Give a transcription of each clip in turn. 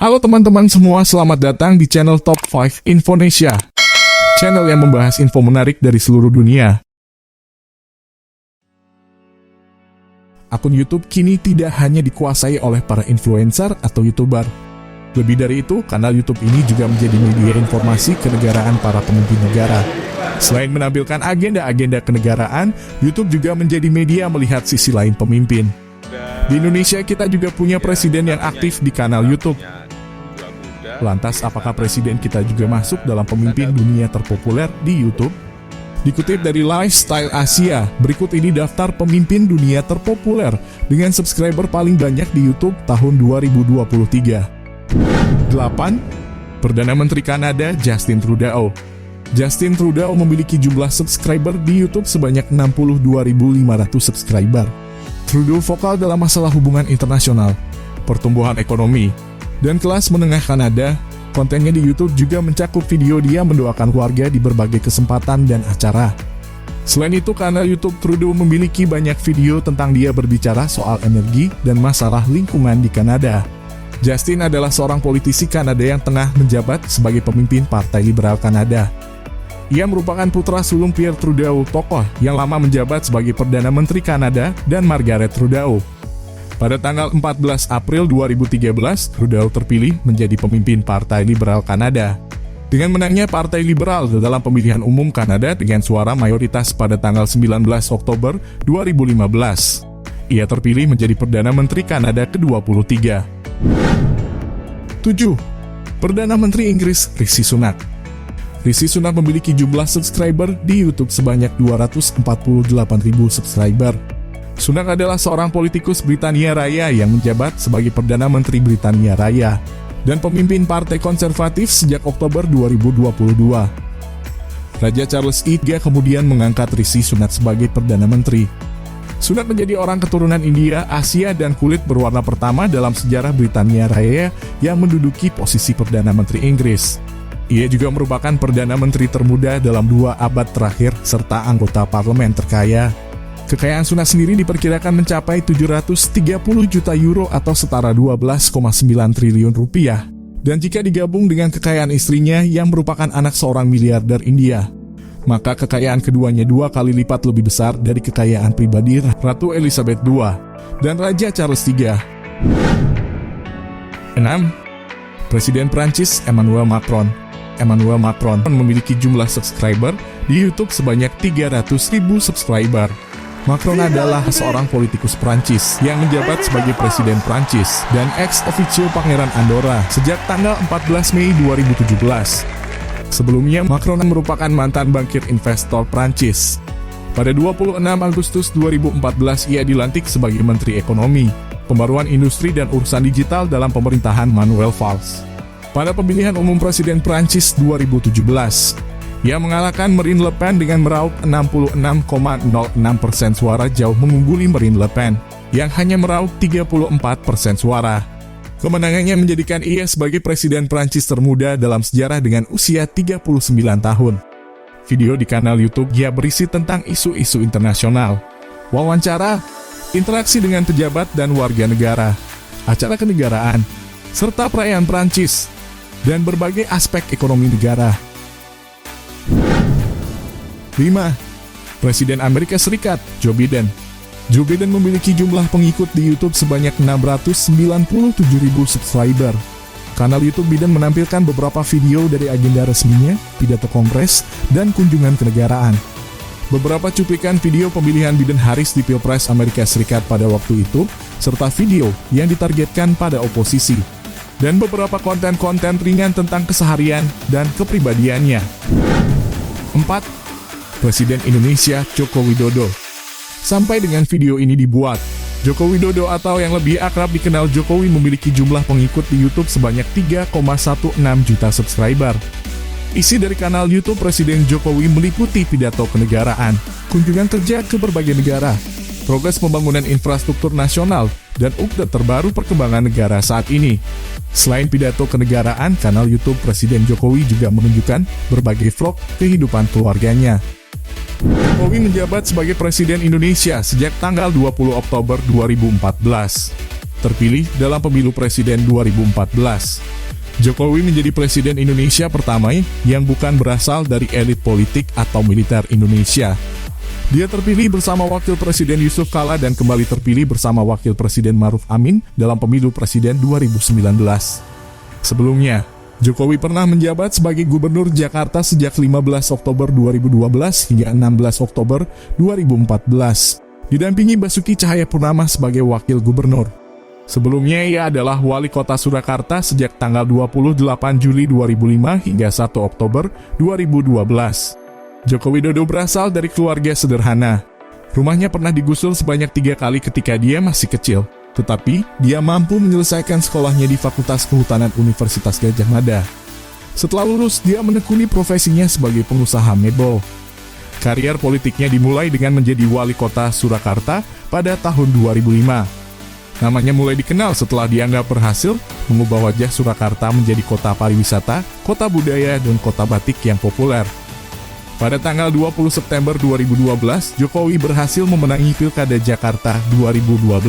Halo teman-teman semua, selamat datang di channel Top 5 Infonesia. Channel yang membahas info menarik dari seluruh dunia. Akun YouTube kini tidak hanya dikuasai oleh para influencer atau YouTuber. Lebih dari itu, kanal YouTube ini juga menjadi media informasi kenegaraan para pemimpin negara. Selain menampilkan agenda-agenda kenegaraan, YouTube juga menjadi media melihat sisi lain pemimpin. Di Indonesia kita juga punya presiden yang aktif di kanal YouTube. Lantas, apakah presiden kita juga masuk dalam pemimpin dunia terpopuler di YouTube? Dikutip dari Lifestyle Asia, berikut ini daftar pemimpin dunia terpopuler dengan subscriber paling banyak di YouTube tahun 2023. 8. Perdana Menteri Kanada Justin Trudeau. Justin Trudeau memiliki jumlah subscriber di YouTube sebanyak 62.500 subscriber. Trudeau vokal dalam masalah hubungan internasional, pertumbuhan ekonomi, dan kelas menengah Kanada. Kontennya di YouTube juga mencakup video dia mendoakan keluarga di berbagai kesempatan dan acara. Selain itu, kanal YouTube Trudeau memiliki banyak video tentang dia berbicara soal energi dan masalah lingkungan di Kanada. Justin adalah seorang politisi Kanada yang tengah menjabat sebagai pemimpin Partai Liberal Kanada. Ia merupakan putra sulung Pierre Trudeau, tokoh yang lama menjabat sebagai Perdana Menteri Kanada, dan Margaret Trudeau. Pada tanggal 14 April 2013, Trudeau terpilih menjadi pemimpin Partai Liberal Kanada. Dengan menangnya Partai Liberal dalam pemilihan umum Kanada dengan suara mayoritas pada tanggal 19 Oktober 2015, ia terpilih menjadi Perdana Menteri Kanada ke-23. 7. Perdana Menteri Inggris Rishi Sunak. Rishi Sunak memiliki jumlah subscriber di YouTube sebanyak 248.000 subscriber. Sunak adalah seorang politikus Britania Raya yang menjabat sebagai Perdana Menteri Britania Raya dan pemimpin Partai Konservatif sejak Oktober 2022. Raja Charles III kemudian mengangkat Rishi Sunak sebagai Perdana Menteri. Sunak menjadi orang keturunan India, Asia, dan kulit berwarna pertama dalam sejarah Britania Raya yang menduduki posisi Perdana Menteri Inggris. Ia juga merupakan Perdana Menteri termuda dalam 2 abad terakhir serta anggota parlemen terkaya. Kekayaan Sunak sendiri diperkirakan mencapai 730 juta euro atau setara 12,9 triliun rupiah. Dan jika digabung dengan kekayaan istrinya yang merupakan anak seorang miliarder India, maka kekayaan keduanya 2 kali lipat lebih besar dari kekayaan pribadi Ratu Elizabeth II dan Raja Charles III. 6. Presiden Prancis Emmanuel Macron. Emmanuel Macron memiliki jumlah subscriber di YouTube sebanyak 300.000 subscriber. Macron adalah seorang politikus Prancis yang menjabat sebagai Presiden Prancis dan ex officio Pangeran Andorra sejak tanggal 14 Mei 2017. Sebelumnya, Macron merupakan mantan bankir investor Prancis. Pada 26 Agustus 2014, ia dilantik sebagai Menteri Ekonomi, Pembaruan Industri dan Urusan Digital dalam pemerintahan Manuel Valls. Pada pemilihan umum Presiden Prancis 2017, ia mengalahkan Marine Le Pen dengan meraup 66,06% suara, jauh mengungguli Marine Le Pen yang hanya meraup 34% suara. Kemenangannya menjadikan ia sebagai Presiden Prancis termuda dalam sejarah dengan usia 39 tahun. Video di kanal YouTube ia berisi tentang isu-isu internasional, wawancara, interaksi dengan pejabat dan warga negara, acara kenegaraan, serta perayaan Prancis, dan berbagai aspek ekonomi negara. 5. Presiden Amerika Serikat Joe Biden. Joe Biden memiliki jumlah pengikut di YouTube sebanyak 697.000 subscriber. Kanal YouTube Biden menampilkan beberapa video dari agenda resminya, pidato kongres, dan kunjungan kenegaraan. Beberapa cuplikan video pemilihan Biden-Harris di Pilpres Amerika Serikat pada waktu itu, serta video yang ditargetkan pada oposisi, dan beberapa konten-konten ringan tentang keseharian dan kepribadiannya. 4. Presiden Indonesia Joko Widodo. Sampai dengan video ini dibuat, Joko Widodo atau yang lebih akrab dikenal Jokowi memiliki jumlah pengikut di YouTube sebanyak 3,16 juta subscriber. Isi dari kanal YouTube Presiden Jokowi meliputi pidato kenegaraan, kunjungan kerja ke berbagai negara, progres pembangunan infrastruktur nasional, dan update terbaru perkembangan negara saat ini. Selain pidato kenegaraan, kanal YouTube Presiden Jokowi juga menunjukkan berbagai vlog kehidupan keluarganya. Jokowi menjabat sebagai Presiden Indonesia sejak tanggal 20 Oktober 2014. terpilih dalam pemilu presiden 2014. Jokowi menjadi presiden Indonesia pertama yang bukan berasal dari elit politik atau militer Indonesia. Dia terpilih bersama Wakil Presiden Yusuf Kala dan kembali terpilih bersama Wakil Presiden Maruf Amin dalam pemilu presiden 2019. Sebelumnya, Jokowi pernah menjabat sebagai Gubernur Jakarta sejak 15 Oktober 2012 hingga 16 Oktober 2014, didampingi Basuki Cahayapurnama sebagai Wakil Gubernur. Sebelumnya ia adalah Wali Kota Surakarta sejak tanggal 28 Juli 2005 hingga 1 Oktober 2012. Joko Widodo berasal dari keluarga sederhana. Rumahnya pernah digusur sebanyak 3 kali ketika dia masih kecil, tetapi dia mampu menyelesaikan sekolahnya di Fakultas Kehutanan Universitas Gadjah Mada. Setelah lulus, dia menekuni profesinya sebagai pengusaha mebel. Karier politiknya dimulai dengan menjadi Wali Kota Surakarta pada tahun 2005. Namanya mulai dikenal setelah dianggap berhasil mengubah wajah Surakarta menjadi kota pariwisata, kota budaya, dan kota batik yang populer. Pada tanggal 20 September 2012, Jokowi berhasil memenangi Pilkada Jakarta 2012.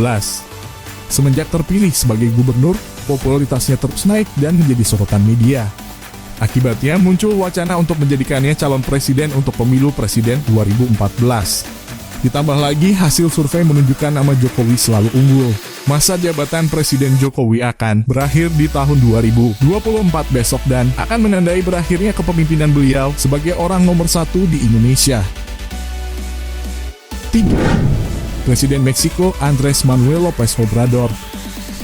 Semenjak terpilih sebagai gubernur, popularitasnya terus naik dan menjadi sorotan media. Akibatnya muncul wacana untuk menjadikannya calon presiden untuk pemilu presiden 2014. Ditambah lagi hasil survei menunjukkan nama Jokowi selalu unggul. Masa jabatan Presiden Jokowi akan berakhir di tahun 2024 besok dan akan menandai berakhirnya kepemimpinan beliau sebagai orang nomor 1 di Indonesia. 3. Presiden Meksiko Andrés Manuel López Obrador.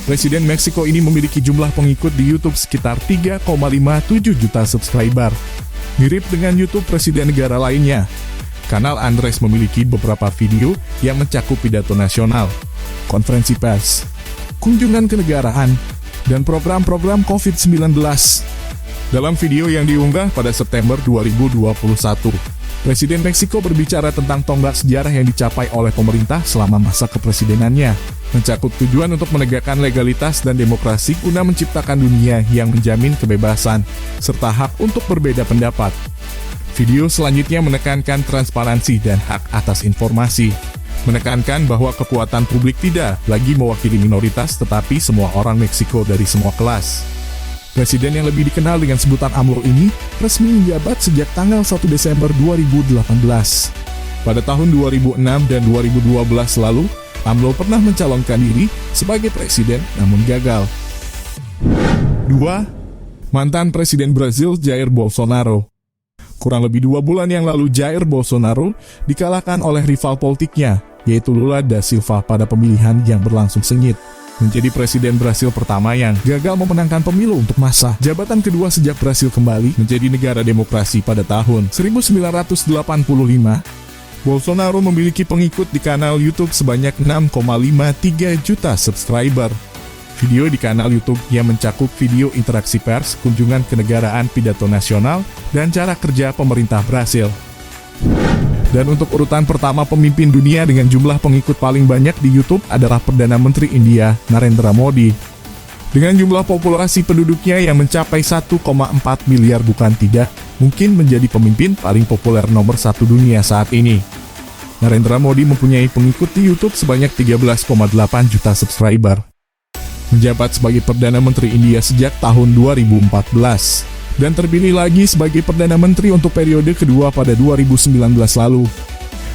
Presiden Meksiko ini memiliki jumlah pengikut di YouTube sekitar 3,57 juta subscriber. Mirip dengan YouTube presiden negara lainnya, kanal Andrés memiliki beberapa video yang mencakup pidato nasional, konferensi pers, kunjungan kenegaraan, dan program-program COVID-19. Dalam video yang diunggah pada September 2021, Presiden Meksiko berbicara tentang tonggak sejarah yang dicapai oleh pemerintah selama masa kepresidenannya, mencakup tujuan untuk menegakkan legalitas dan demokrasi guna menciptakan dunia yang menjamin kebebasan, serta hak untuk berbeda pendapat. Video selanjutnya menekankan transparansi dan hak atas informasi, menekankan bahwa kekuatan publik tidak lagi mewakili minoritas tetapi semua orang Meksiko dari semua kelas. Presiden yang lebih dikenal dengan sebutan AMLO ini resmi menjabat sejak tanggal 1 Desember 2018. Pada tahun 2006 dan 2012 lalu, AMLO pernah mencalonkan diri sebagai presiden namun gagal. 2. Mantan Presiden Brazil Jair Bolsonaro. Kurang lebih 2 bulan yang lalu Jair Bolsonaro dikalahkan oleh rival politiknya, yaitu Lula da Silva pada pemilihan yang berlangsung sengit. Menjadi presiden Brasil pertama yang gagal memenangkan pemilu untuk masa jabatan kedua sejak Brasil kembali menjadi negara demokrasi pada tahun 1985. Bolsonaro memiliki pengikut di kanal YouTube sebanyak 6,53 juta subscriber. Video di kanal YouTube yang mencakup video interaksi pers, kunjungan kenegaraan, pidato nasional, dan cara kerja pemerintah Brasil. Dan untuk urutan pertama pemimpin dunia dengan jumlah pengikut paling banyak di YouTube adalah Perdana Menteri India, Narendra Modi. Dengan jumlah populasi penduduknya yang mencapai 1,4 miliar bukan tidak, mungkin menjadi pemimpin paling populer nomor 1 dunia saat ini. Narendra Modi mempunyai pengikut di YouTube sebanyak 13,8 juta subscriber. Menjabat sebagai Perdana Menteri India sejak tahun 2014, dan terpilih lagi sebagai Perdana Menteri untuk periode kedua pada 2019 lalu.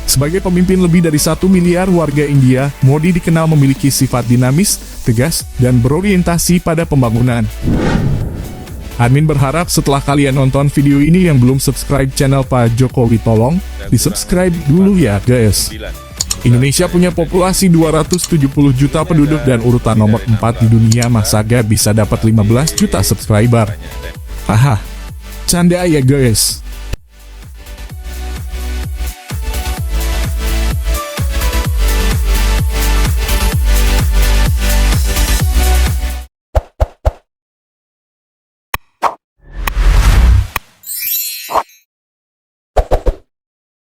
Sebagai pemimpin lebih dari 1 miliar warga India, Modi dikenal memiliki sifat dinamis, tegas, dan berorientasi pada pembangunan. Admin berharap setelah kalian nonton video ini yang belum subscribe channel Pak Jokowi, tolong di-subscribe dulu ya guys. Indonesia punya populasi 270 juta penduduk dan urutan nomor 4 di dunia, masa gak bisa dapat 15 juta subscriber? Haha, canda ya guys.